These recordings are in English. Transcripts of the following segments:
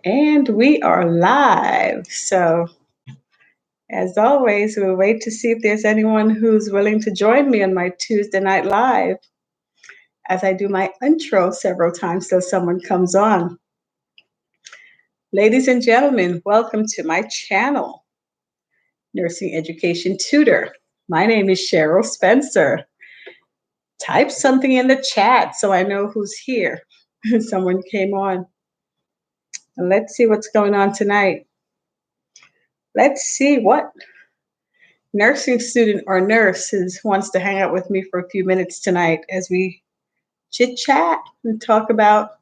And we are live. So, as always, we'll wait to see if there's anyone who's willing to join me on my Tuesday night live as I do my intro several times till someone comes on. Ladies and gentlemen, welcome to my channel, Nursing Education Tutor. My name is Cheryl Spencer. Type something in the chat so I know who's here. Someone came on. And let's see what's going on tonight. Let's see what nursing student or nurse wants to hang out with me for a few minutes tonight as we chit chat and talk about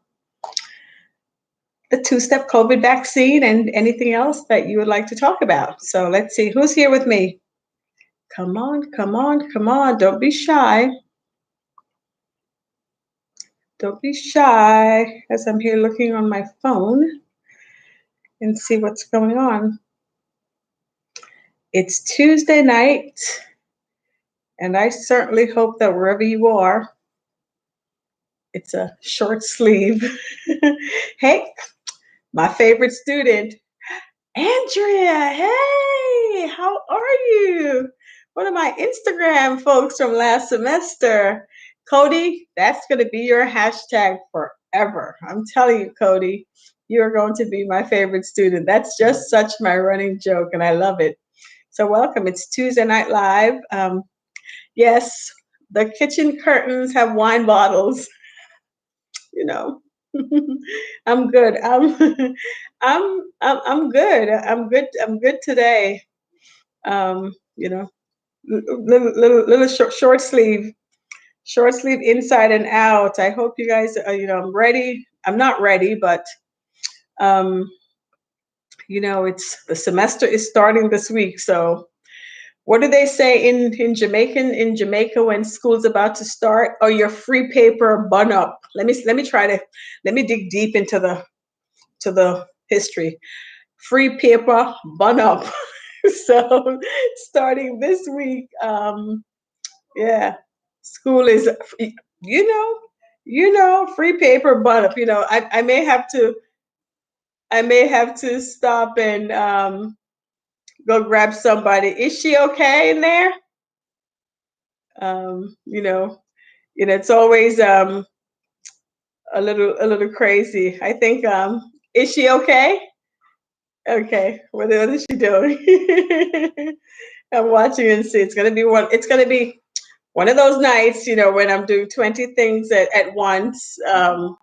the two-step COVID vaccine and anything else that you would like to talk about. So let's see who's here with me. Come on, come on, come on. Don't be shy. Don't be shy as I'm here looking on my phone and see what's going on. It's Tuesday night, and I certainly hope that wherever you are, it's a short sleeve. Hey, my favorite student, Andrea. Hey, how are you? One of my Instagram folks from last semester. Cody, that's going to be your hashtag forever. I'm telling you, Cody, you're going to be my favorite student. That's just such my running joke, and I love it. So welcome. It's Tuesday Night Live. Yes, the kitchen curtains have wine bottles. You know, I'm good. I'm good. I'm good. I'm good today. You know, little short sleeve inside and out. I hope you guys are, I'm ready. I'm not ready, but um, it's the semester is starting this week. So what do they say in Jamaica when school's about to start? Oh, your free paper bun up. Let me dig deep into the history. Free paper bun up. So starting this week, yeah, school is free paper bun up. I may have to stop and go grab somebody. Is she okay in there? Um, you know, it's always a little crazy. I think is she okay? Okay, what is she doing? I'm watching and see. It's gonna be one of those nights, when I'm doing 20 things at once,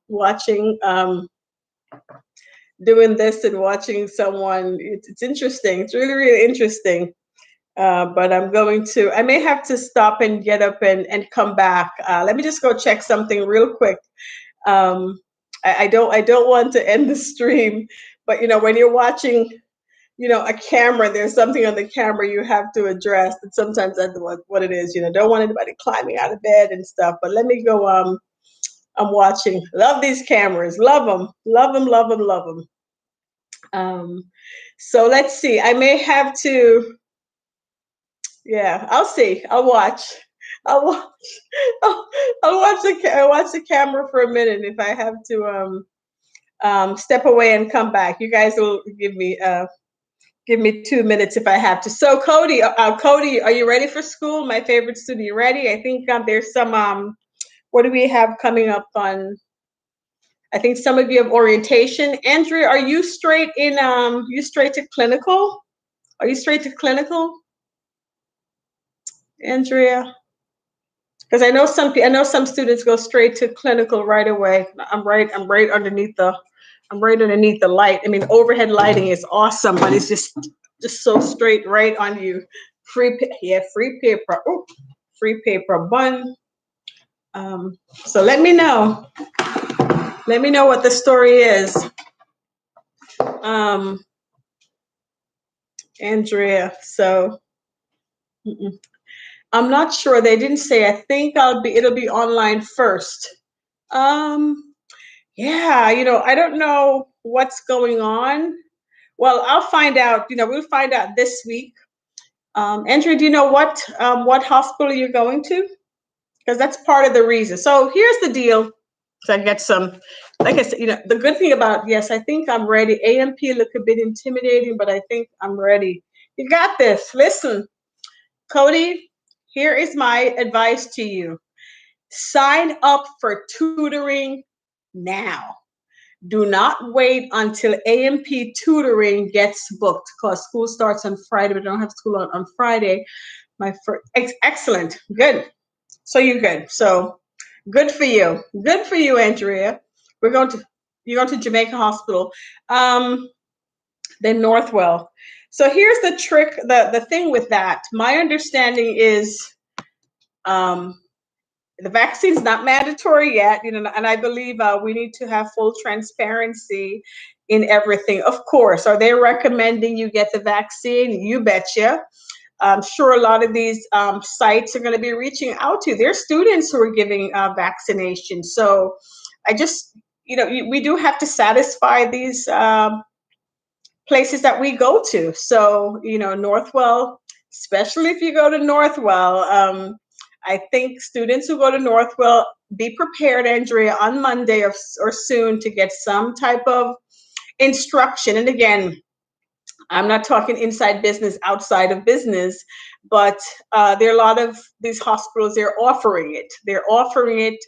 watching doing this and watching someone. It's interesting. It's really, really interesting. But I may have to stop and get up and come back. Let me just go check something real quick. Um, I don't want to end the stream, but when you're watching, a camera, there's something on the camera you have to address. And sometimes that's what it is. Don't want anybody climbing out of bed and stuff. But let me go. I'm watching. Love these cameras. Love them. Love them. Love them. Love them. So let's see. I may have to. Yeah, I'll see. I'll watch. I'll watch. I'll watch the camera for a minute. If I have to step away and come back, you guys will give me 2 minutes if I have to. So Cody, are you ready for school? My favorite student, you ready? I think there's some. What do we have coming up on? I think some of you have orientation. Andrea, are you straight in? You straight to clinical? Are you straight to clinical, Andrea? Because I know some students go straight to clinical right away. I'm right underneath the light. I mean, overhead lighting is awesome, but it's just so straight right on you. Free paper. Oh, free paper bun. So let me know. Let me know what the story is. Andrea. So I'm not sure. They didn't say. I think it'll be online first. Yeah, I don't know what's going on. Well, I'll find out. We'll find out this week. Andrea, do you know what hospital you're going to? Because that's part of the reason. So here's the deal. So I get some, like I said, the good thing about, yes, I think I'm ready. AMP look a bit intimidating, but I think I'm ready. You got this. Listen, Cody, here is my advice to you. Sign up for tutoring now. Do not wait until AMP tutoring gets booked because school starts on Friday. We don't have school on Friday. My first, excellent, good. So you're good. So good for you. Good for you, Andrea. We're going to you're going to Jamaica Hospital. Um, then Northwell. So here's the trick. The thing with that. My understanding is um, the vaccine's not mandatory yet, and I believe we need to have full transparency in everything. Of course, are they recommending you get the vaccine? You betcha. I'm sure a lot of these sites are going to be reaching out to their students who are giving vaccinations. So I just, we do have to satisfy these places that we go to. So, Northwell, especially if you go to Northwell, I think students who go to Northwell, be prepared, Andrea, on Monday or soon to get some type of instruction. And again, I'm not talking inside business, outside of business, but there are a lot of these hospitals, they're offering it. They're offering it.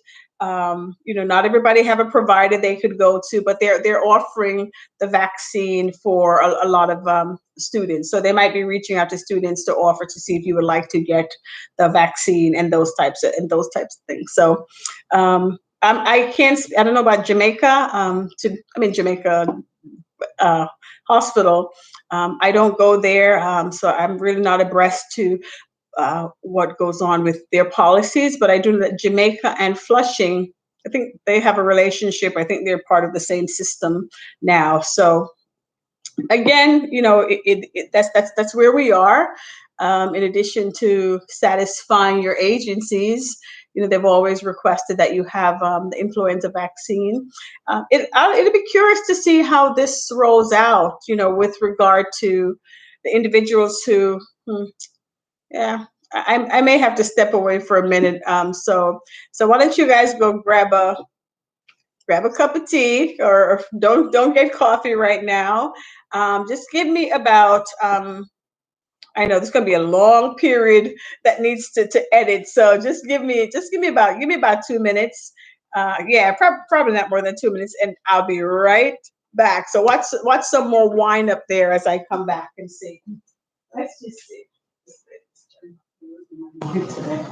Not everybody have a provider they could go to, but they're offering the vaccine for a lot of students. So they might be reaching out to students to offer to see if you would like to get the vaccine and those types of things. So I don't know about Jamaica. Jamaica hospital. I don't go there, so I'm really not abreast to what goes on with their policies. But I do know that Jamaica and Flushing, I think they have a relationship. I think they're part of the same system now. So again, that's where we are. In addition to satisfying your agencies, they've always requested that you have the influenza vaccine. It'll be curious to see how this rolls out, with regard to the individuals who, yeah, I may have to step away for a minute. So why don't you guys go grab a cup of tea, or don't get coffee right now. Just give me about I know there's going to be a long period that needs to edit, so just give me about 2 minutes. Yeah, probably not more than 2 minutes, and I'll be right back. So watch some more wine up there as I come back and see. Let's just see. Today.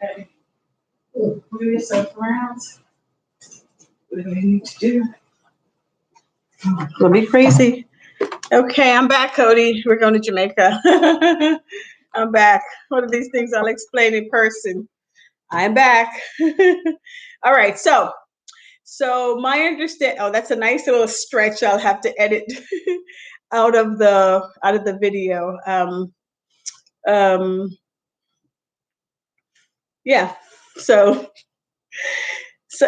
Okay. Move yourself around. What do I need to do? It'll be crazy. Okay, I'm back, Cody. We're going to Jamaica. I'm back. One of these things I'll explain in person. I'm back. All right, so my understand. Oh, that's a nice little stretch. I'll have to edit out of the video. Um, yeah. So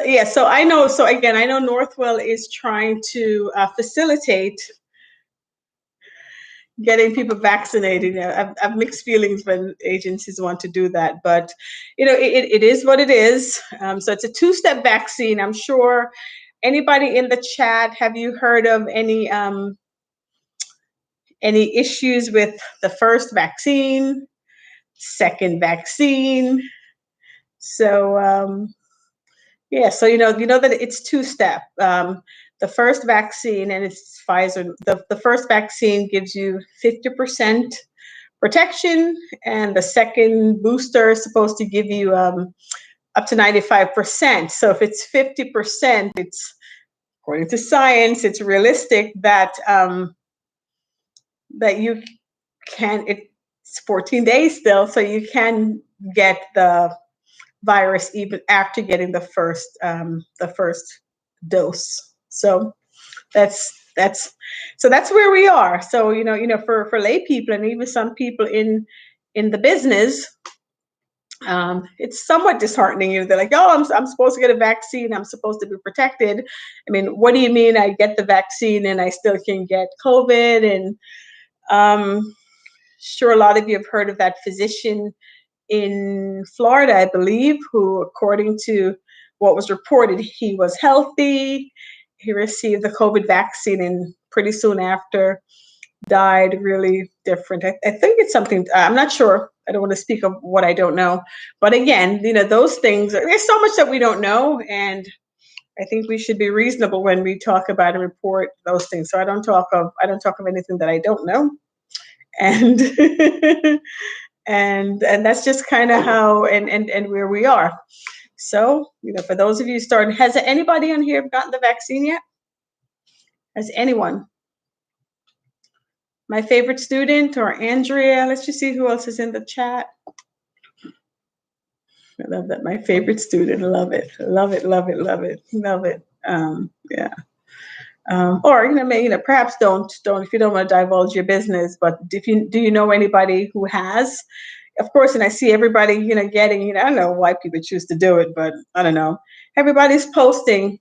yeah. So I know. So again, I know Northwell is trying to facilitate getting people vaccinated. I've mixed feelings when agencies want to do that, but it is what it is. So it's a two-step vaccine. I'm sure anybody in the chat, have you heard of any issues with the first vaccine, second vaccine? So yeah, so you know that it's two-step. The first vaccine, and it's Pfizer. The first vaccine gives you 50% protection, and the second booster is supposed to give you up to 95%. So if it's 50%, it's according to science, it's realistic that that you can. It's 14 days still, so you can get the virus even after getting the first dose. So that's so that's where we are. So for lay people and even some people in the business, it's somewhat disheartening. They're like, oh, I'm supposed to get a vaccine, I'm supposed to be protected. I mean, what do you mean I get the vaccine and I still can get COVID? And sure, a lot of you have heard of that physician in Florida, I believe, who, according to what was reported, he was healthy. He received the COVID vaccine and pretty soon after died. Really different. I think it's something, I'm not sure. I don't want to speak of what I don't know. But again, those things, there's so much that we don't know. And I think we should be reasonable when we talk about and report those things. So I don't talk of anything that I don't know. And and that's just kind of how and where we are. So for those of you starting, has anybody on here gotten the vaccine yet? Has anyone? My favorite student or Andrea? Let's just see who else is in the chat. I love that. My favorite student. Love it. Love it. Love it. Love it. Love it. Yeah. Or perhaps don't if you don't want to divulge your business. But do you know anybody who has? Of course, and I see everybody getting. I don't know why people choose to do it, but I don't know. Everybody's posting.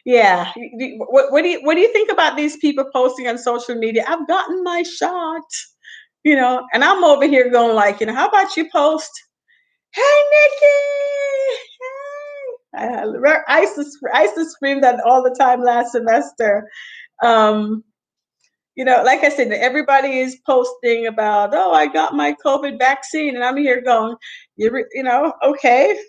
Yeah. What do you think about these people posting on social media? I've gotten my shot. And I'm over here going like, how about you post? Hey, Nikki! Hey! I used to scream that all the time last semester. Like I said, everybody is posting about, oh, I got my COVID vaccine, and I'm here going, okay,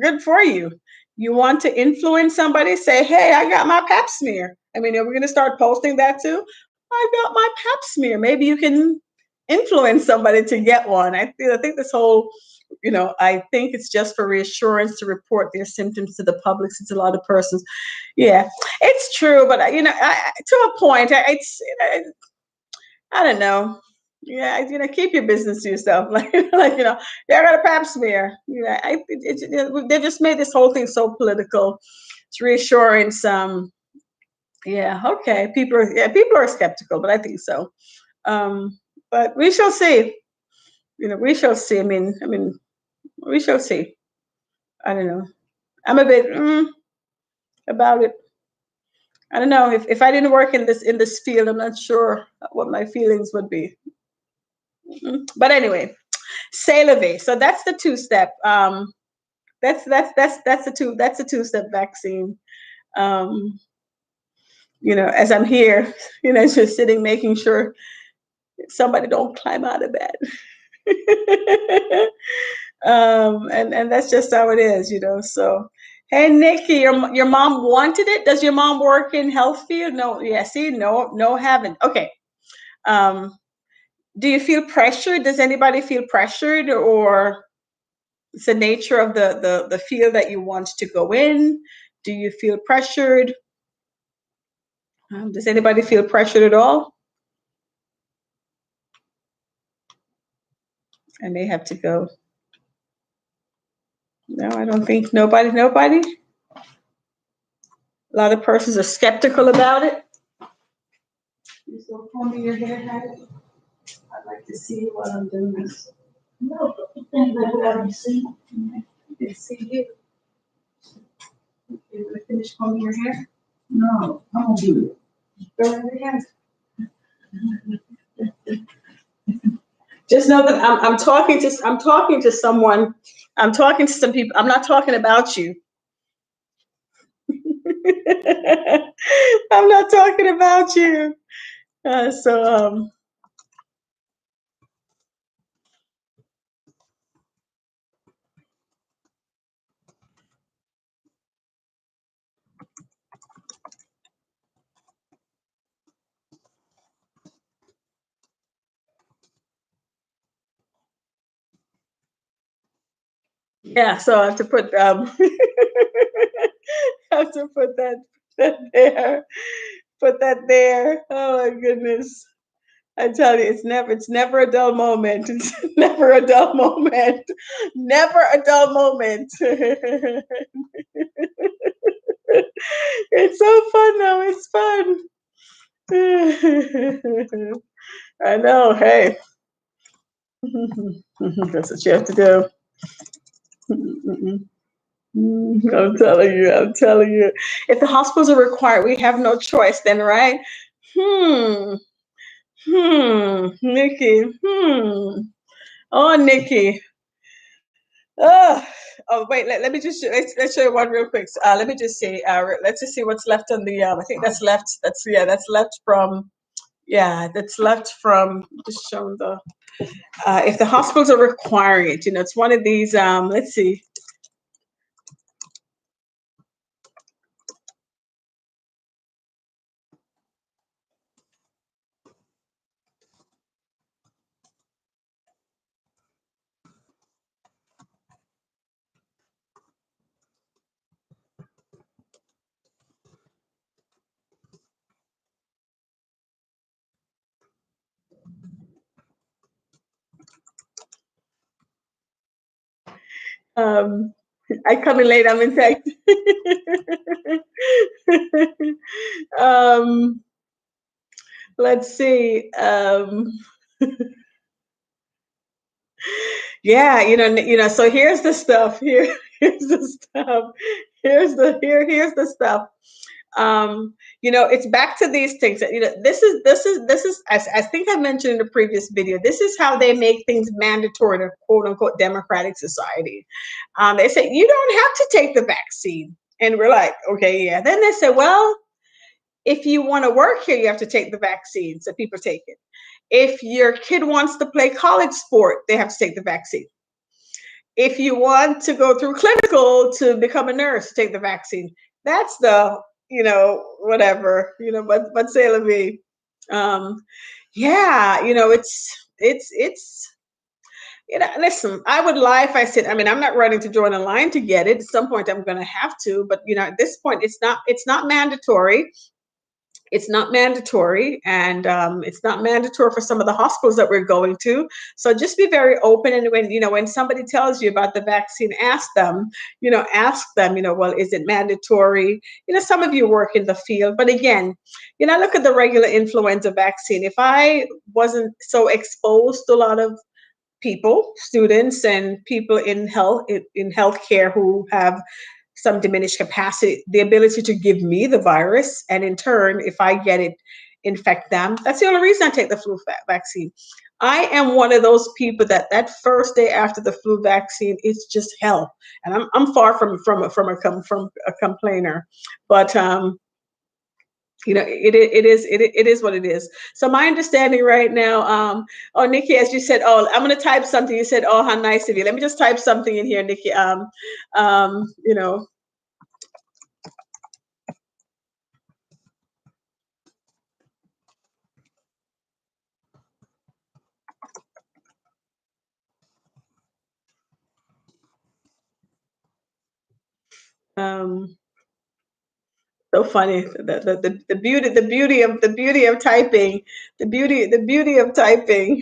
good for you. You want to influence somebody? Say, hey, I got my pap smear. I mean, are we going to start posting that too? I got my pap smear. Maybe you can influence somebody to get one. I think this whole, I think it's just for reassurance to report their symptoms to the public, since a lot of persons. Yeah, it's true, but to a point, I don't know. Yeah, keep your business to yourself. Like, yeah, I got a pap smear. They just made this whole thing so political. It's reassurance. Yeah, okay. People are skeptical, but I think so. But we shall see. We shall see. I mean, we shall see. I don't know. I'm a bit about it. I don't know if I didn't work in this field, I'm not sure what my feelings would be. But anyway, c'est la vie. So that's the two-step. That's a two-step vaccine. As I'm here, just sitting, making sure somebody don't climb out of bed. And that's just how it is, So, hey, Nikki, your mom wanted it. Does your mom work in health field? No. Yeah. See, no, haven't. Okay. Do you feel pressured? Does anybody feel pressured, or it's the nature of the field that you want to go in? Do you feel pressured? Does anybody feel pressured at all? I may have to go. No, I don't think nobody. Nobody. A lot of persons are skeptical about it. You still combing your hair, Hattie? I'd like to see you while I'm doing this. No, but the thing that we already see. I can see you. You want to finish combing your hair? No, I'm gonna do it. Go right ahead. Just know that I'm talking to someone. I'm talking to some people. I'm not talking about you. I'm not talking about you. So yeah. So I have to put I have to put that there. Put that there. Oh my goodness. I tell you, it's never a dull moment. It's never a dull moment. Never a dull moment. It's so fun though. It's fun. I know. Hey, that's what you have to do. I'm telling you. I'm telling you. If the hospitals are required, we have no choice. Then, right? Hmm. Nikki. Oh, Nikki. Oh, oh wait, let me just let's show you one real quick. Let me just see. Let's just see what's left on the. I think that's left. That's left from. Yeah, that's left from just showing the. If the hospitals are requiring it, it's one of these. Let's see. Um, I come in late. I'm in fact. um, let's see. Yeah, so here's the stuff. Here's the stuff. Here's the stuff. It's back to these things. This is as I think I mentioned in the previous video. This is how they make things mandatory in a quote unquote democratic society. They say you don't have to take the vaccine, and we're like, okay, yeah. Then they say, well, if you want to work here, you have to take the vaccine, so people take it. If your kid wants to play college sport, they have to take the vaccine. If you want to go through clinical to become a nurse, take the vaccine. That's the, whatever, but say la vie. Yeah, it's listen, I would lie if I said, I mean, I'm not running to join a line to get it. At some point I'm gonna have to, but at this point it's not mandatory. It's not mandatory, and it's not mandatory for some of the hospitals that we're going to. So just be very open, and when somebody tells you about the vaccine, ask them, well, is it mandatory? Some of you work in the field, but again, look at the regular influenza vaccine. If I wasn't so exposed to a lot of people, students, and people in healthcare who have some diminished capacity, the ability to give me the virus, and in turn, if I get it, infect them. That's the only reason I take the flu vaccine. I am one of those people that first day after the flu vaccine, it's just hell, and I'm far from a complainer, but it is what it is. So my understanding right now, oh, Nikki, as you said, oh, I'm going to type something. You said, oh, how nice of you. Let me just type something in here, Nikki. Um, you know, Um, so funny. The beauty of typing, the beauty of typing,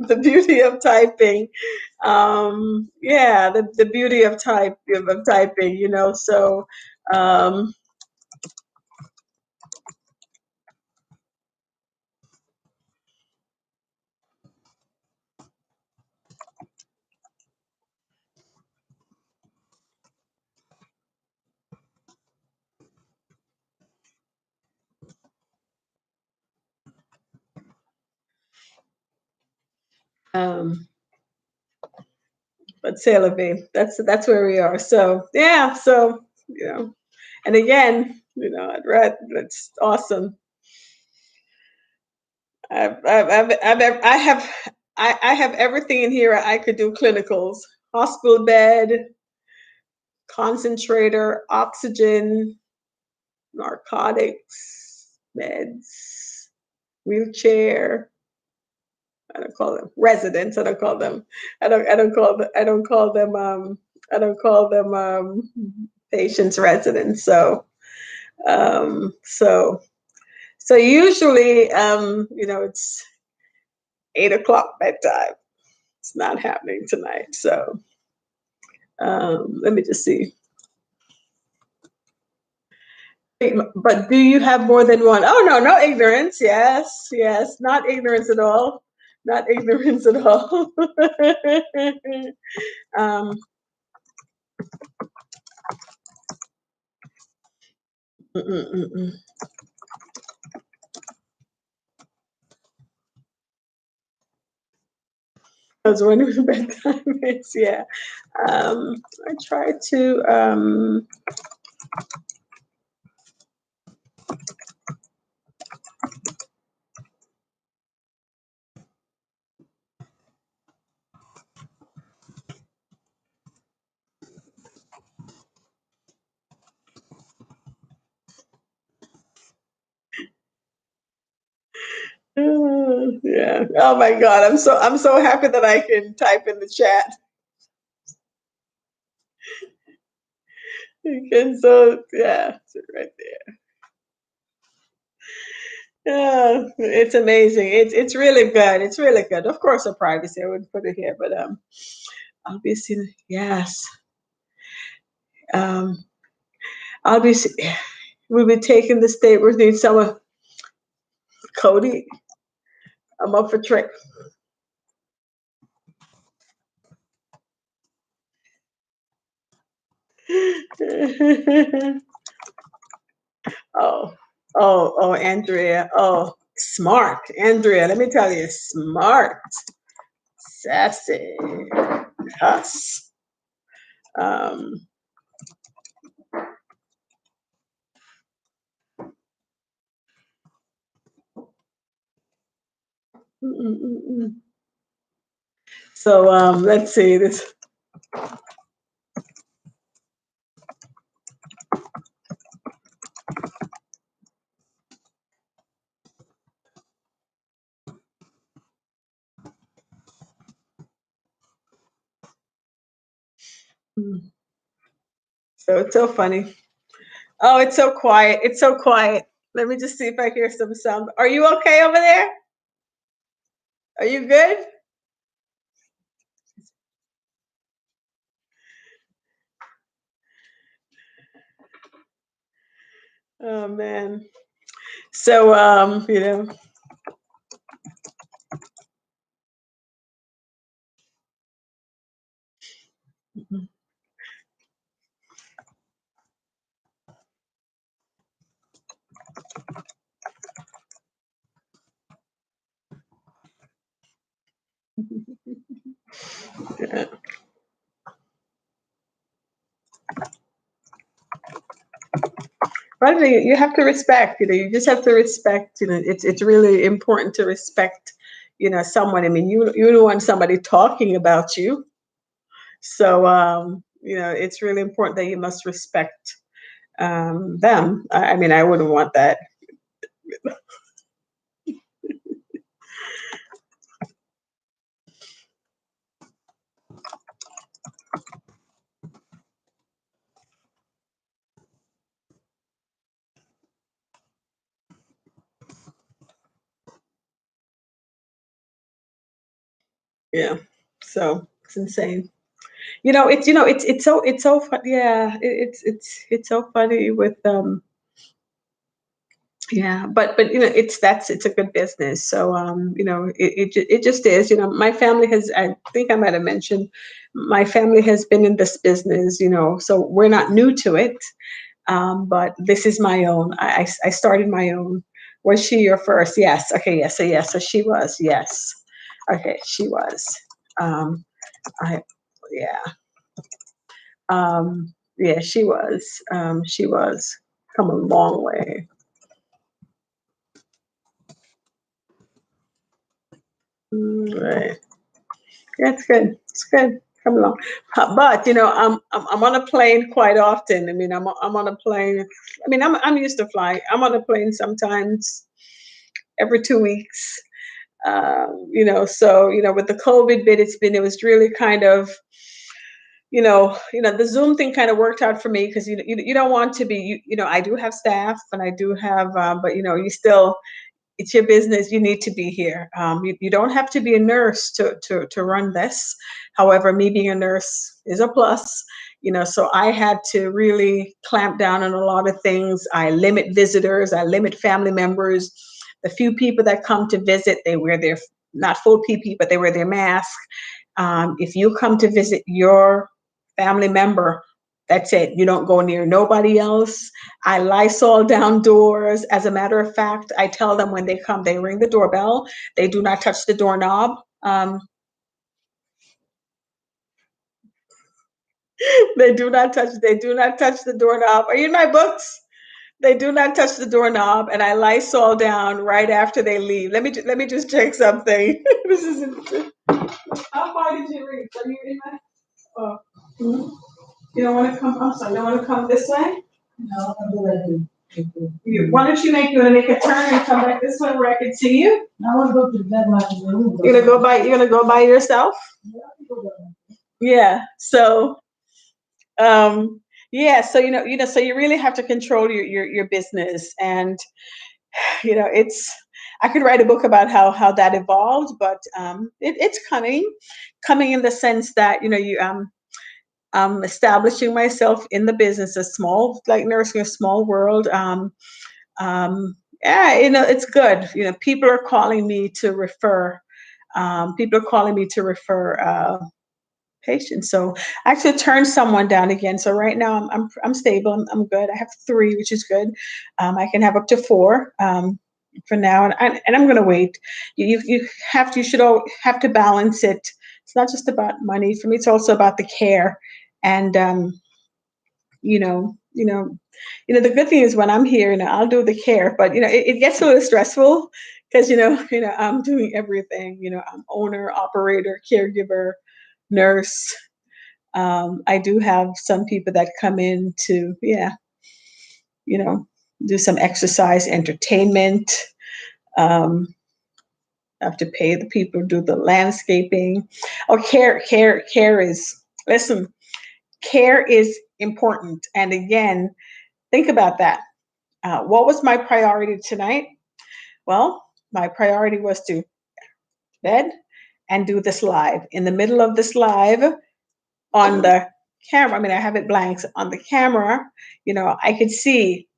the beauty of typing. Yeah, the beauty of typing, so um um but c'est la vie. That's where we are. So yeah, so and again, I'd read that's awesome. I have everything in here I could do clinicals. Hospital bed, concentrator, oxygen, narcotics, meds, wheelchair. I don't call them residents. I don't call them. I don't call them. I don't call them. I don't call them patients residents. Um, so so usually, it's 8 o'clock bedtime. It's not happening tonight. So let me just see. But do you have more than one? Oh no, no ignorance. Yes, yes, not ignorance at all. Not ignorance at all. um, mm, mm, mm, mm. I was wondering bedtime is. Yeah. I try to. Yeah. Oh my God. I'm so happy that I can type in the chat. You can yeah, it's right there. Yeah, it's amazing. It's really good. It's really good. Of course, the privacy. I wouldn't put it here, but obviously, yes. Um, obviously, we'll be taking the state. We need someone. Cody, I'm up for trick. Oh, oh, Andrea. Oh, smart, Andrea. Let me tell you, smart, sassy, cuss. Um, mm, mm, mm, mm. So let's see this. Mm. So it's so funny. Oh, it's so quiet. It's so quiet. Let me just see if I hear some sound. Are you okay over there? Are you good? Oh man. So yeah. But you have to respect. You just have to respect. It's really important to respect. Someone. I mean, you don't want somebody talking about you. So it's really important that you must respect them. I mean, I wouldn't want that. Yeah. So it's insane. It's so fun. Yeah, it's so funny with yeah, but it's a good business. So it just is. My family has, I think I might have mentioned, my family has been in this business. So we're not new to it. But this is my own. I started my own. Was she your first? Yes. Okay. Yes. So yes. So she was. Yes. Okay. She was. Um, I yeah. Yeah. She was. She was. Come a long way. Right. That's good. It's good. Come along. But I'm on a plane quite often. I mean, I'm on a plane. I mean, I'm used to flying. I'm on a plane sometimes every 2 weeks. So with the COVID bit, it was really kind of the Zoom thing kind of worked out for me because you don't want to be I do have staff and I do have but you still, it's your business. You need to be here. You don't have to be a nurse to run this. However, me being a nurse is a plus. So I had to really clamp down on a lot of things. I limit visitors. I limit family members. The few people that come to visit, they wear their, not full PPE, but they wear their mask. If you come to visit your family member, that's it. You don't go near nobody else. I Lysol down doors. As a matter of fact, I tell them when they come, they ring the doorbell. They do not touch the doorknob. They do not touch the doorknob. Are you in my books? They do not touch the doorknob, and I Lysol down right after they leave. Let me just check something. This isn't. How far did you reach? Are you in my? Oh, mhm. You don't want to come. I'm sorry. You don't want to come this way. No, I'll do that. Why don't you want to make a turn and come back this way where I can see you? I want to go to the bed. You're gonna go by yourself? Yeah. So yeah. So so you really have to control your business, and it's. I could write a book about how that evolved, but it's coming in the sense that I'm establishing myself in the business, a small, like nursing, a small world. Yeah, it's good. People are calling me to refer. People are calling me to refer patients. So I actually turned someone down again. So right now I'm stable. I'm good. I have 3, which is good. I can have up to 4 for now, and I'm going to wait. You should all have to balance it. It's not just about money for me. It's also about the care, and you know, you know, the good thing is when I'm here, I'll do the care, but it gets a little stressful because I'm doing everything. I'm owner, operator, caregiver, nurse. I do have some people that come in to, yeah, you know, do some exercise, entertainment. Um, I have to pay the people, do the landscaping. Oh, care is, listen, care is important. And again, think about that. What was my priority tonight? Well, my priority was to bed and do this live. In the middle of this live on the camera, I mean, I have it blanks on the camera, I could see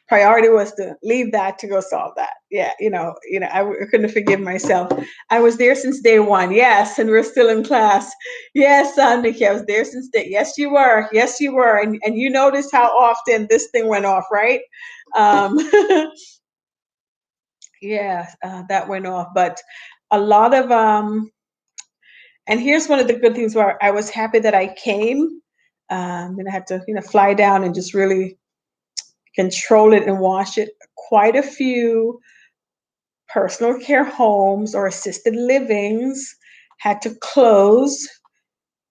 priority was to leave that to go solve that. Yeah, I couldn't forgive myself. I was there since day one. Yes, and we're still in class. Yes, Nikki, I was there since day. Yes, you were. Yes, you were. And you noticed how often this thing went off, right? Um, yeah, that went off. But a lot of and here's one of the good things where I was happy that I came. And I had to, fly down and just really control it and watch it. Quite a few personal care homes or assisted livings had to close,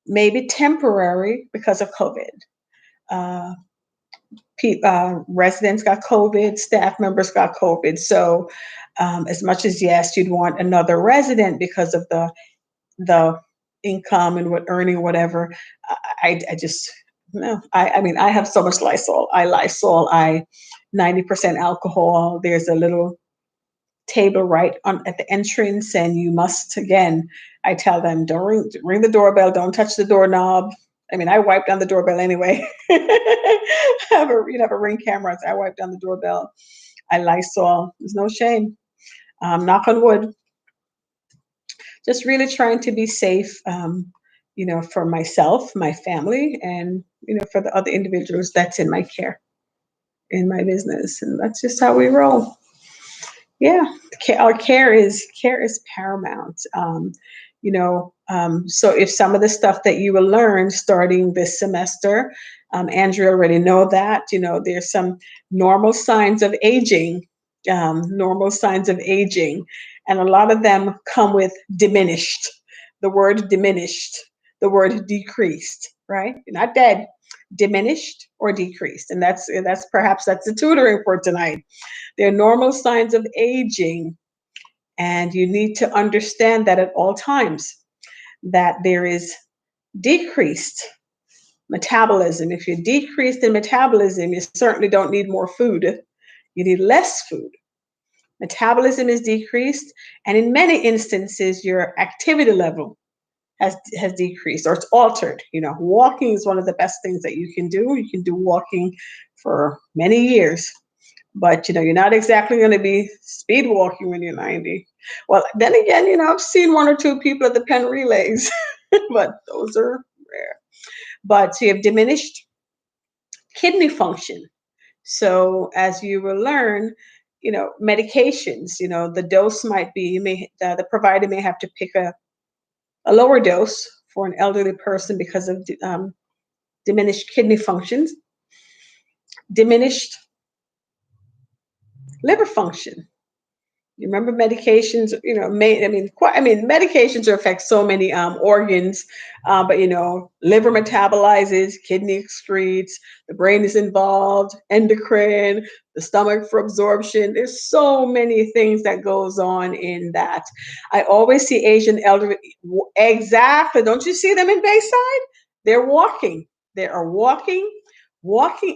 maybe temporary because of COVID. Uh, Residents got COVID, staff members got COVID. So, as much as yes, you'd want another resident because of the income and what earning whatever, I just no. I mean, I have so much Lysol. I 90% alcohol. There's a little table right on at the entrance, and you must again. I tell them, don't ring the doorbell, don't touch the doorknob. I mean, I wipe down the doorbell anyway. Have a ring camera. So I wipe down the doorbell. I Lysol. There's no shame. Knock on wood. Just really trying to be safe. For myself, my family, and for the other individuals that's in my care, in my business, and that's just how we roll. Yeah, our care is paramount. So if some of the stuff that you will learn starting this semester, Andrea already know that. There's some normal signs of aging, normal signs of aging, and a lot of them come with diminished. The word diminished, the word decreased, right? You're not dead, diminished or decreased, and that's the tutoring for tonight. They're normal signs of aging, and you need to understand that at all times that there is decreased metabolism. If you're decreased in metabolism, you certainly don't need more food. You need less food. Metabolism is decreased, and in many instances, your activity level has decreased or it's altered. Walking is one of the best things that you can do. You can do walking for many years, but you're not exactly going to be speed walking when you're 90. Well, then again, I've seen one or two people at the pen relays, but those are rare. But so you have diminished kidney function. So as you will learn, medications, the dose might be, the provider may have to pick a lower dose for an elderly person because of diminished kidney functions, diminished liver function. You remember medications, medications affect so many organs, but liver metabolizes, kidney excretes, the brain is involved, endocrine, the stomach for absorption. There's so many things that goes on in that. I always see Asian elderly, exactly. Don't you see them in Bayside? They're walking. They are walking,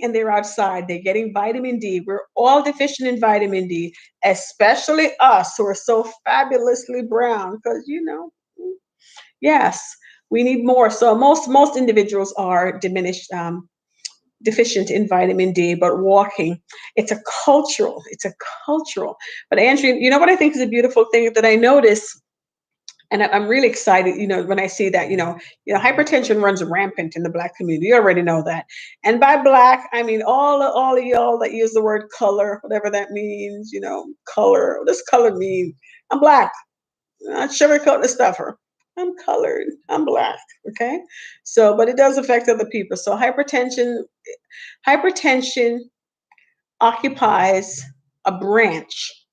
and they're outside. They're getting vitamin D. We're all deficient in vitamin D, especially us who are so fabulously brown, because yes, we need more. So most individuals are deficient in vitamin D, but walking, it's a cultural. But Andrea, you know what I think is a beautiful thing that I notice, and I'm really excited, when I see that, hypertension runs rampant in the Black community. You already know that. And by Black, I mean all of y'all that use the word color, whatever that means, color. What does color mean? I'm Black. I'm not sugarcoat the stuffer. I'm colored. I'm Black. Okay. So, but it does affect other people. So hypertension occupies a branch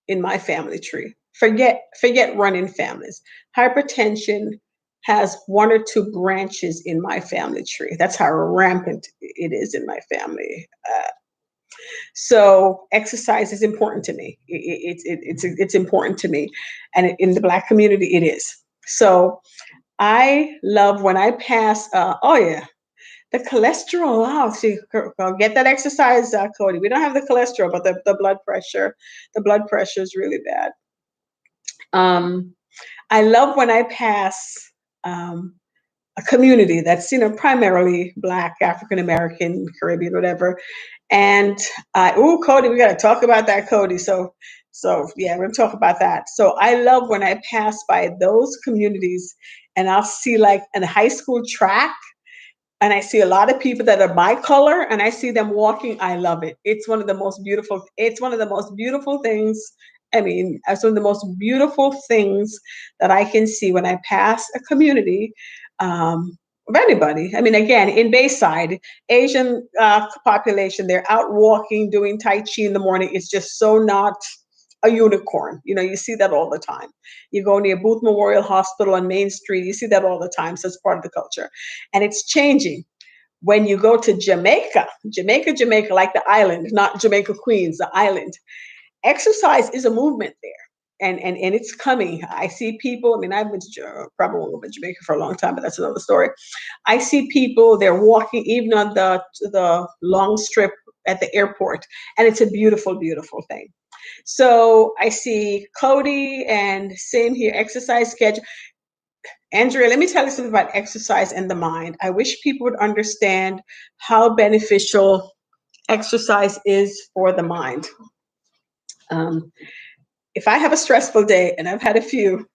in my family tree. Forget running families. Hypertension has one or two branches in my family tree. That's how rampant it is in my family. So exercise is important to me. It's important to me, and in the Black community, it is. So I love when I pass. Oh yeah, the cholesterol. Wow, see, girl, get that exercise, Cody. We don't have the cholesterol, but the blood pressure. The blood pressure is really bad. Um, I love when I pass um, a community that's primarily Black, African American, Caribbean, whatever. And Cody, we got to talk about that, Cody. So yeah, we're gonna talk about that. So I love when I pass by those communities, and I'll see like in high school track, and I see a lot of people that are my color, and I see them walking. I love it. It's one of the most beautiful. It's one of the most beautiful things. I mean, it's one of the most beautiful things that I can see when I pass a community of anybody. I mean, again, in Bayside, Asian population, they're out walking, doing Tai Chi in the morning. It's just so not a unicorn. You see that all the time. You go near Booth Memorial Hospital on Main Street, you see that all the time. So it's part of the culture. And it's changing. When you go to Jamaica, like the island, not Jamaica Queens, the island, exercise is a movement there. And it's coming. I see people. I mean, I've been to probably won't go to Jamaica for a long time, but that's another story. I see people. They're walking even on the long strip at the airport, and it's a beautiful, beautiful thing. So I see Cody and same here, exercise schedule. Andrea, let me tell you something about exercise and the mind. I wish people would understand how beneficial exercise is for the mind. Um, if I have a stressful day, and I've had a few,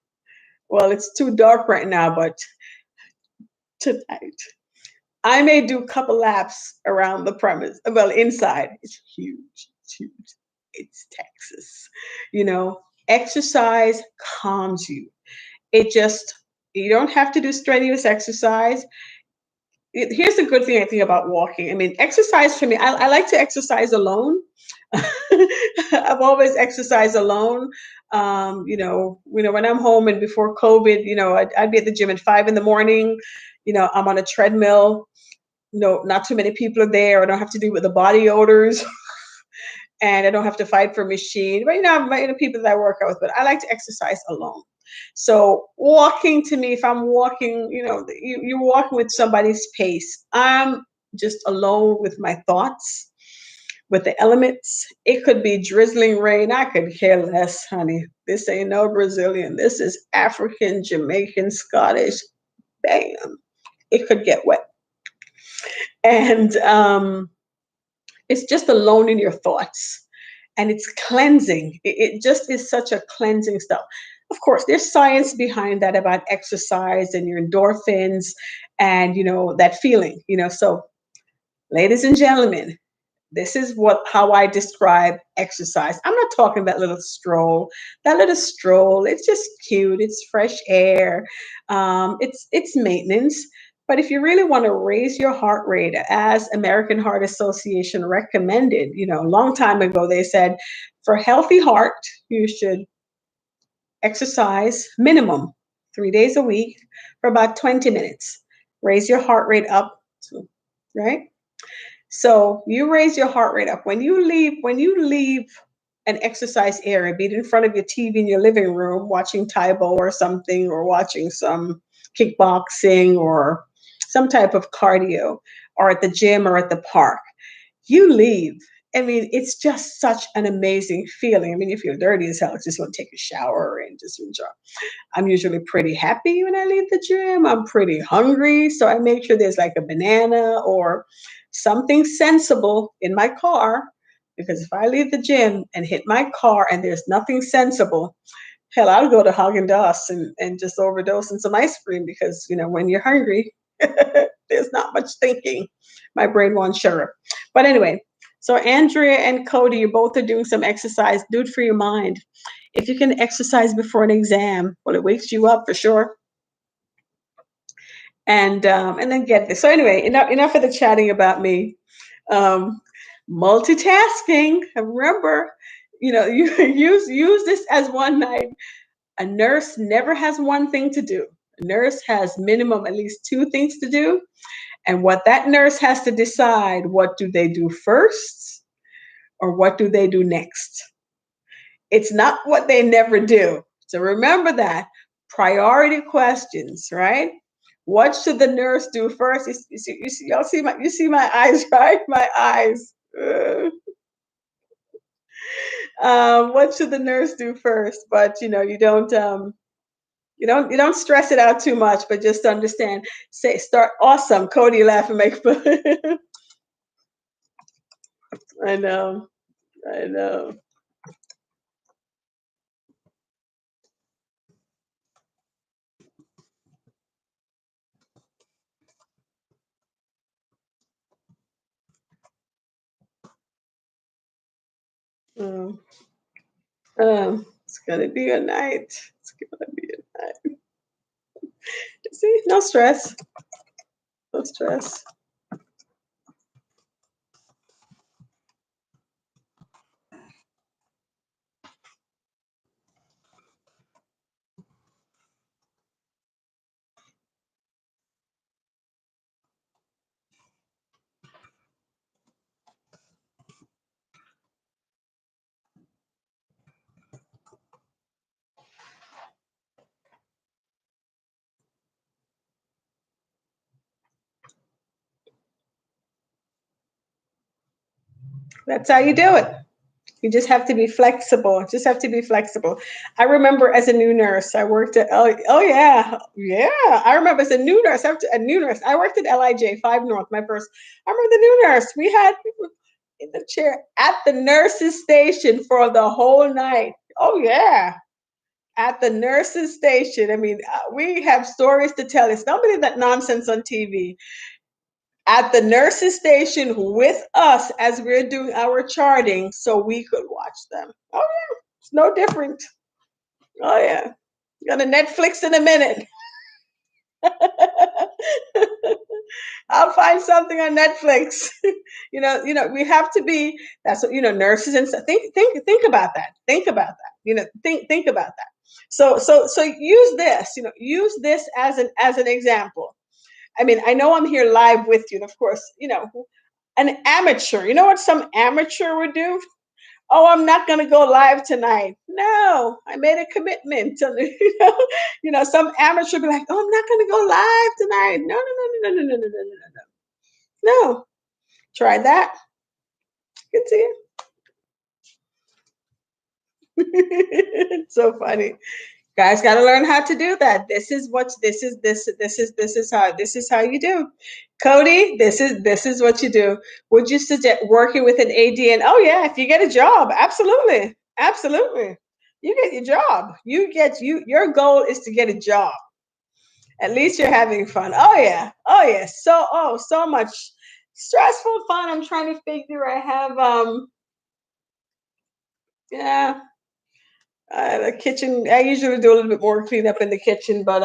well, it's too dark right now, but tonight I may do a couple laps around the premise. Well, inside, it's huge. It's huge. It's Texas. You know, exercise calms you. It just, you don't have to do strenuous exercise. Here's the good thing I think about walking. I mean, exercise for me, I like to exercise alone. I've always exercised alone. When I'm home and before COVID, I'd be at the gym at 5 in the morning. I'm on a treadmill. Not too many people are there. I don't have to deal with the body odors, and I don't have to fight for a machine. But people that I work out with, but I like to exercise alone. So walking to me, if I'm walking, you're walking with somebody's pace. I'm just alone with my thoughts, with the elements. It could be drizzling rain. I could care less, honey. This ain't no Brazilian. This is African, Jamaican, Scottish. Bam. It could get wet. And it's just alone in your thoughts. And it's cleansing. It just is such a cleansing stuff. Of course, there's science behind that about exercise and your endorphins and that feeling. So ladies and gentlemen, this is how I describe exercise. I'm not talking about little stroll. That little stroll, it's just cute. It's fresh air. It's maintenance. But if you really want to raise your heart rate, as American Heart Association recommended, a long time ago, they said for healthy heart, you should exercise minimum 3 days a week for about 20 minutes. Raise your heart rate up, right? So you raise your heart rate up. When you leave an exercise area, be it in front of your TV in your living room, watching Taibo or something, or watching some kickboxing or some type of cardio, or at the gym or at the park, you leave. I mean, it's just such an amazing feeling. I mean, you feel dirty as hell. Just want to take a shower and just enjoy. I'm usually pretty happy when I leave the gym. I'm pretty hungry, so I make sure there's like a banana or something sensible in my car. Because if I leave the gym and hit my car and there's nothing sensible, hell, I'll go to Haagen-Dazs and just overdose on some ice cream because, when you're hungry, there's not much thinking. My brain wants sugar. But anyway, so Andrea and Cody, you both are doing some exercise. Do it for your mind. If you can exercise before an exam, well, it wakes you up for sure. And then get this. So anyway, enough of the chatting about me. Um, Multitasking. Remember, you use this as one night. A nurse never has one thing to do. A nurse has minimum at least two things to do. And what that nurse has to decide, what do they do first or what do they do next? It's not what they never do. So remember that. Priority questions, right? What should the nurse do first? Y'all see my eyes, right? My eyes. What should the nurse do first? But you don't stress it out too much, but just understand. Start awesome. Cody laughing make fun. I know. I know. Um, it's gonna be a night. It's gonna be a night. See, no stress. No stress. That's how you do it. You just have to be flexible. Just have to be flexible. I remember as a new nurse, I worked at oh yeah, yeah. I remember as a new nurse, after a new nurse, I worked at LIJ 5 North. My first. I remember the new nurse. We had people in the chair at the nurses station for the whole night. Oh yeah, at the nurses station. I mean, we have stories to tell. It's nobody that nonsense on TV. At the nurses station with us as we're doing our charting so we could watch them. Oh yeah, it's no different. Oh yeah. Gonna Netflix in a minute. I'll find something on Netflix. We have to be. That's what nurses and stuff. Think about that. Think about that. Think about that. So use this. Use this as an example. I mean, I know I'm here live with you, and of course, an amateur. You know what some amateur would do? Oh, I'm not going to go live tonight. No, I made a commitment to, some amateur be like, oh, I'm not going to go live tonight. No, no, no, no, no, no, no, no, no, no, no. No, try that. Good to you. It's so funny. Guys got to learn how to do that. This is how you do. Cody, this is what you do. Would you suggest working with an ADN? Oh yeah, if you get a job, absolutely, absolutely. You get your job. Your goal is to get a job. At least you're having fun. Oh yeah, oh yeah. So much stressful fun. I'm trying to figure. I have yeah. The kitchen. I usually do a little bit more cleanup in the kitchen, but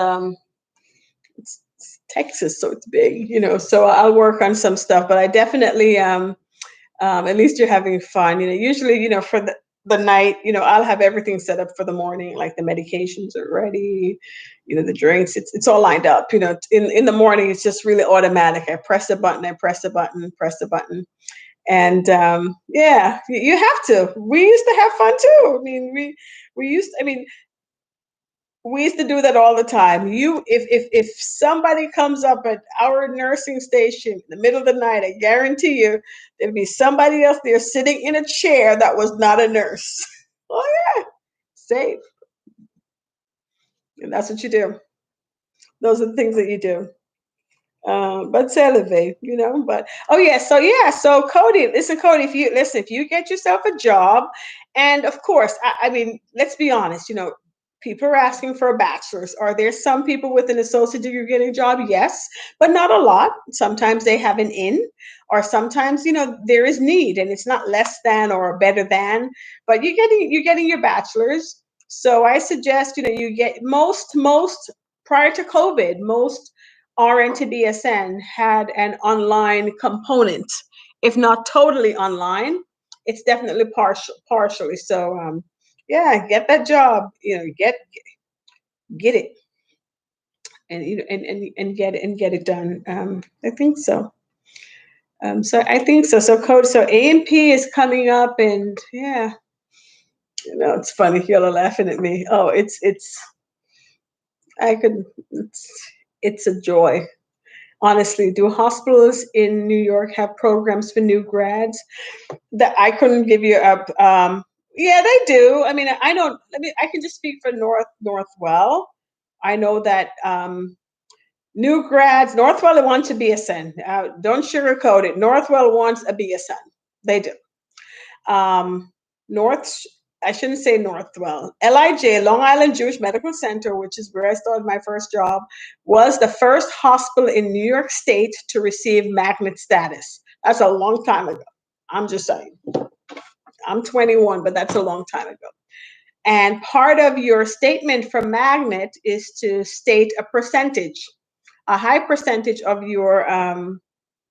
it's Texas, so it's big, So I'll work on some stuff, but I definitely at least you're having fun. Usually, for the night, I'll have everything set up for the morning, like the medications are ready, the drinks, it's all lined up. In the morning, it's just really automatic. I press a button, press a button. And yeah, you have to. We used to have fun too. I mean, we used to do that all the time. If somebody comes up at our nursing station in the middle of the night, I guarantee you there'd be somebody else there sitting in a chair that was not a nurse. Oh yeah, safe. And that's what you do. Those are the things that you do. But celebrate, But so Cody, listen, Cody, if you get yourself a job, and of course, I mean, let's be honest, people are asking for a bachelor's. Are there some people with an associate degree getting a job? Yes, but not a lot. Sometimes they have an in, or sometimes there is need, and it's not less than or better than. But you're getting your bachelor's. So I suggest you get most prior to COVID, most RN to BSN had an online component, if not totally online. It's definitely partially. So yeah, get that job. Get it, and get it done. I think so. So I think so. So code. So A&P is coming up, and yeah, it's funny. Y'all are laughing at me. Oh, it's. I could. It's a joy. Honestly, do hospitals in New York have programs for new grads? That I couldn't give you a. Yeah, they do. I mean, I don't. I can just speak for Northwell. I know that new grads, Northwell wants a BSN. Don't sugarcoat it. Northwell wants a BSN. They do. North, I shouldn't say Northwell. LIJ, Long Island Jewish Medical Center, which is where I started my first job, was the first hospital in New York State to receive magnet status. That's a long time ago. I'm just saying. I'm 21, but that's a long time ago. And part of your statement from magnet is to state a high percentage of your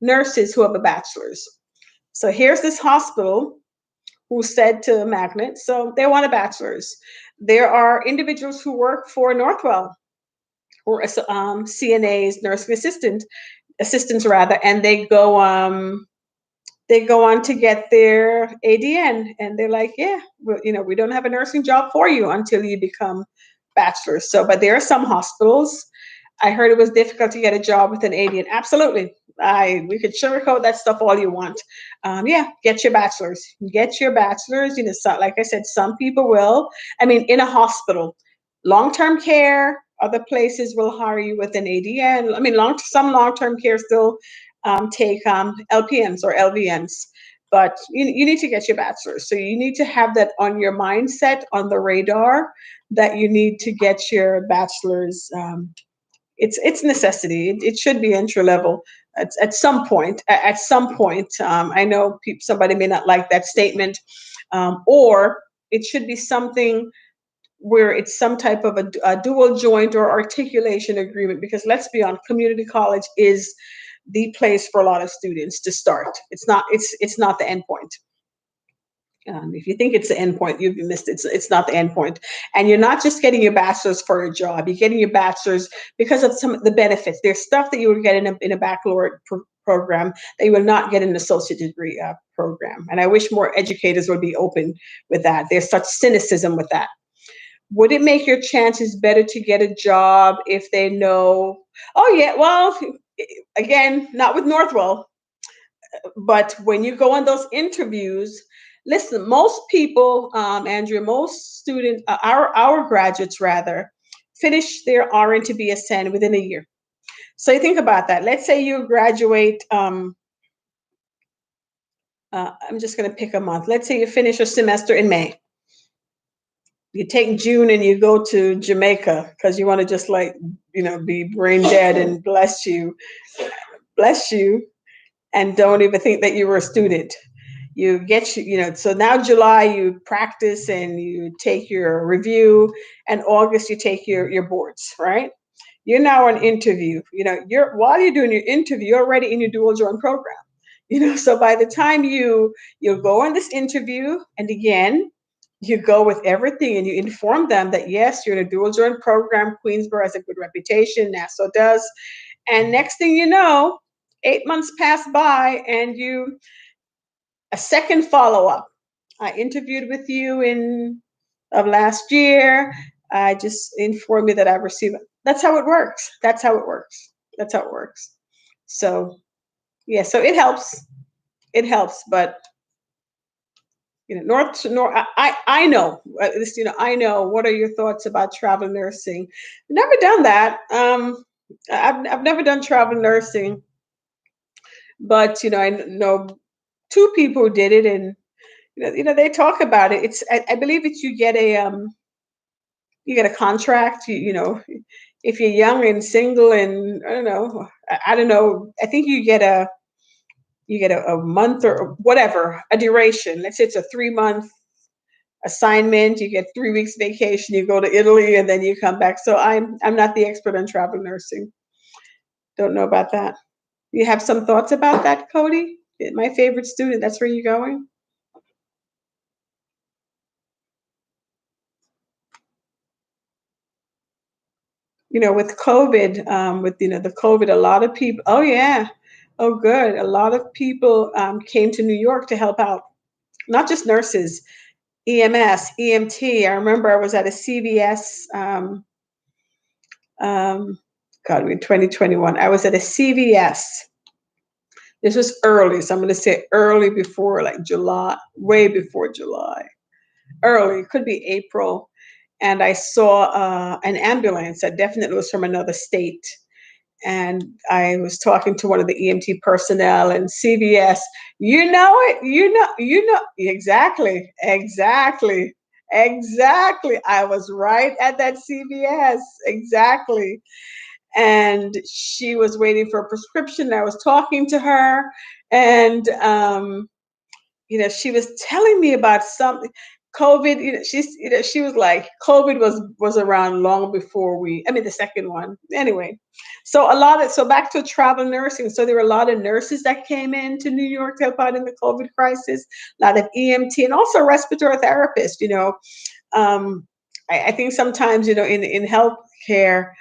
nurses who have a bachelor's. So here's this hospital who said to Magnet, so they want a bachelor's. There are individuals who work for Northwell, or CNAs, nursing assistants rather, and they go on to get their ADN, and they're like, yeah, we don't have a nursing job for you until you become bachelor's. So, but there are some hospitals. I heard it was difficult to get a job with an ADN. Absolutely, I we could sugarcoat that stuff all you want. Yeah, get your bachelor's. Get your bachelor's. Like I said, some people will. I mean, in a hospital, long-term care, other places will hire you with an ADN. I mean, some long-term care still take LPNs or LVNs, but you need to get your bachelor's. So you need to have that on your mindset, on the radar, that you need to get your bachelor's. It's necessity. It should be entry level at some point. At some point, I know somebody may not like that statement, or it should be something where it's some type of a dual joint or articulation agreement. Because let's be honest, community college is the place for a lot of students to start. It's not the end point. If you think it's the end point, you've missed it. It's not the end point. And you're not just getting your bachelor's for a job. You're getting your bachelor's because of some of the benefits. There's stuff that you would get in a baccalaureate program that you will not get in an associate degree program. And I wish more educators would be open with that. There's such cynicism with that. Would it make your chances better to get a job if they know? Oh, yeah. Well, again, not with Northwell. But when you go on those interviews, listen, most people, Andrea, most students, our graduates rather, finish their RN to BSN within a year. So you think about that. Let's say you graduate. I'm just going to pick a month. Let's say you finish a semester in May. You take June and you go to Jamaica because you want to just be brain dead and bless you, and don't even think that you were a student. So now July you practice and you take your review, and August you take your boards, right? You're now on interview. While you're doing your interview, you're already in your dual joint program. So by the time you'll go on this interview, and again, you go with everything and you inform them that yes, you're in a dual joint program. Queensborough has a good reputation, Nassau does. And next thing you know, 8 months pass by and a second follow-up. I interviewed with you in of last year. I just informed you that I received it. That's how it works. That's how it works. That's how it works. So yeah, so it helps. It helps, but North. I know this. I know. What are your thoughts about travel nursing? Never done that. I've never done travel nursing, but I know two people who did it, and they talk about it. I believe it's you get a contract. If you're young and single, and I don't know, I don't know. I think you get a month or whatever, a duration. Let's say it's a 3 month assignment. You get 3 weeks vacation. You go to Italy, and then you come back. So I'm not the expert on travel nursing. Don't know about that. You have some thoughts about that, Cody? My favorite student. That's where you're going. With COVID, the COVID, a lot of people. Oh yeah, oh good. A lot of people came to New York to help out, not just nurses, EMS, EMT. I remember I was at a CVS. God, in 2021, I was at a CVS. This was early, so I'm going to say early before like July, way before July. Early, could be April, and I saw an ambulance that definitely was from another state. And I was talking to one of the EMT personnel and CVS. You know it. Exactly. I was right at that CVS. Exactly. And she was waiting for a prescription. I was talking to her, and she was telling me about something. COVID, she was like, COVID was around long before the second one. Anyway, so back to travel nursing. So there were a lot of nurses that came into New York to help out in the COVID crisis, a lot of EMT and also respiratory therapists, I think sometimes, in healthcare,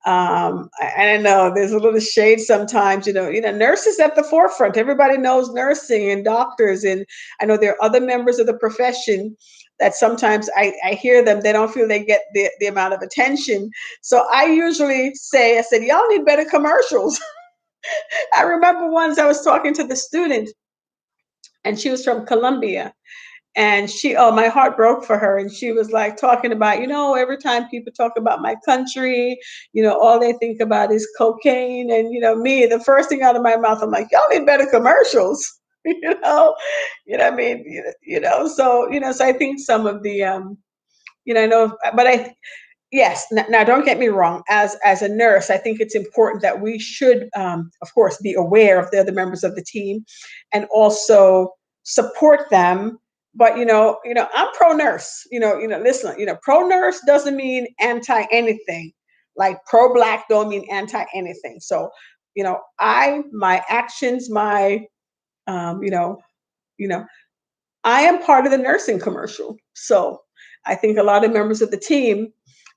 I don't know. There's a little shade sometimes, nurses at the forefront. Everybody knows nursing and doctors, and I know there are other members of the profession that sometimes I hear them. They don't feel they get the amount of attention. So I usually say, I said, y'all need better commercials. I remember once I was talking to the student, and she was from Colombia, and oh, my heart broke for her, and she was like talking about, every time people talk about my country, all they think about is cocaine, and me, the first thing out of my mouth, I'm like, y'all need better commercials. What I mean, so I think some of the I know, but yes. Now, don't get me wrong. As a nurse, I think it's important that we should, of course, be aware of the other members of the team, and also support them. But I'm pro nurse. Listen. Pro nurse doesn't mean anti anything. Like pro black don't mean anti anything. So, my actions, my, um, you know, you know, I am part of the nursing commercial. So I think a lot of members of the team,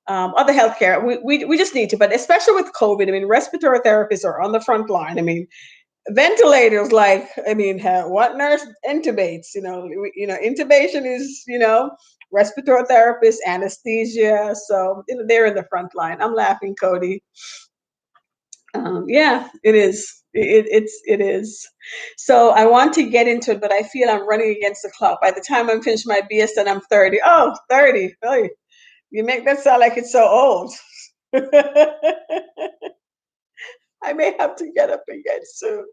other healthcare, we just need to, but especially with COVID, I mean, respiratory therapists are on the front line. I mean, ventilators, like, I mean, what nurse intubates? Intubation is, respiratory therapists, anesthesia. So they're in the front line. I'm laughing, Cody. Yeah, it is. It is. So I want to get into it, but I feel I'm running against the clock. By the time I'm finished my BS, then I'm 30. Oh, 30. Oh, you make that sound like it's so old. I may have to get up again soon.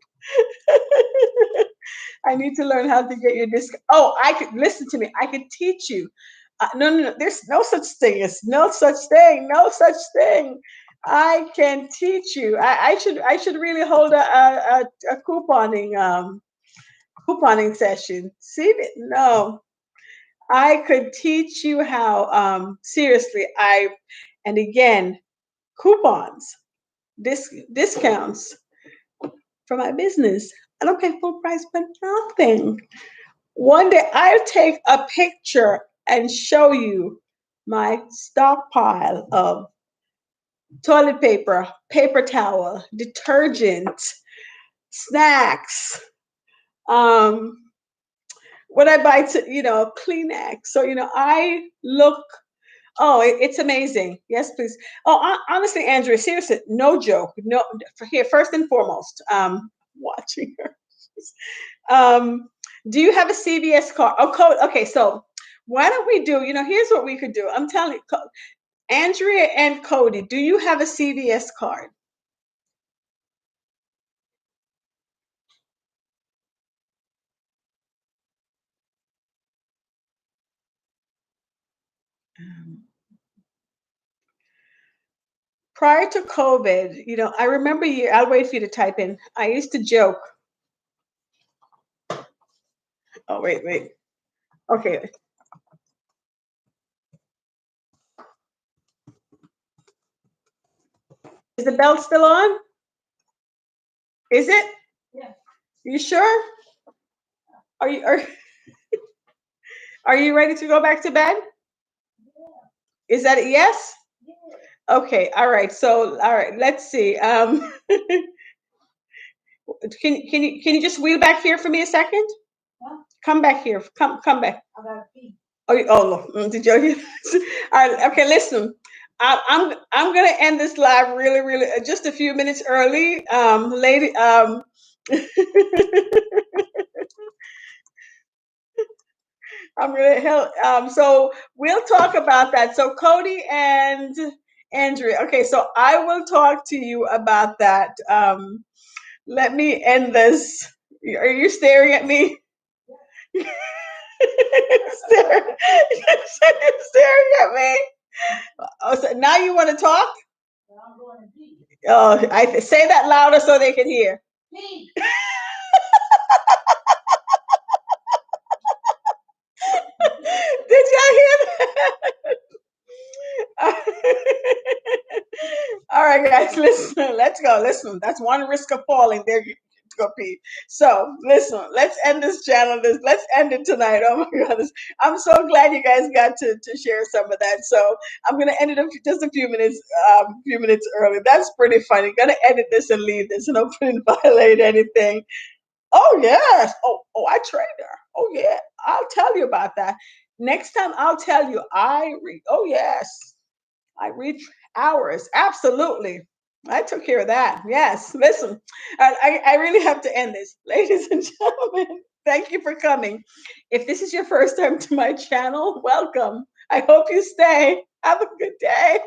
I need to learn how to get your disc. Oh, I could listen to me. I could teach you. No, no, no. There's no such thing. It's no such thing. No such thing. I can teach you. I should really hold a couponing session. See, no, I could teach you how. Seriously, and again, coupons, discounts for my business. I don't pay full price for nothing. One day I'll take a picture and show you my stockpile of toilet paper, paper towel, detergent, snacks, um, what I buy to, Kleenex. So, I look, oh, it's amazing. Yes, please. Oh, honestly, Andrea, seriously, no joke. No, for here, first and foremost, watching her. Um, do you have a CVS card? Oh, code. Okay, so why don't we do, here's what we could do. I'm telling you, Andrea and Cody, do you have a CVS card? Um, Prior to COVID, I remember I'll wait for you to type in. I used to joke. Oh, wait, wait. Okay. Is the belt still on? Is it? You sure? Are you are, are you ready to go back to bed? Is that a yes? Okay, all right. So, all right, let's see. Can you just wheel back here for me a second? Come back here. Come back. Oh, did you? All right. Okay. Listen, I'm gonna end this live really, really, just a few minutes early, lady. I'm gonna help. So we'll talk about that. So Cody and Andrea. Okay. So I will talk to you about that. Let me end this. Are you staring at me? staring, staring at me. Oh, so now you want to talk? Oh, I say that louder so they can hear. Did y'all hear that? All right, guys, listen. Let's go. Listen, that's one risk of falling. There you go, Pete. So, listen. Let's end this channel. Let's end it tonight. Oh my goodness, I'm so glad you guys got to share some of that. So, I'm gonna end it just a few minutes early. That's pretty funny. Gonna edit this and leave this, and hopefully didn't violate anything. Oh yes. Oh, I trained her. Oh yeah. I'll tell you about that. Next time I'll tell you I read. Oh yes. I read hours. Absolutely. I took care of that. Yes. Listen, I really have to end this. Ladies and gentlemen, thank you for coming. If this is your first time to my channel, welcome. I hope you stay. Have a good day.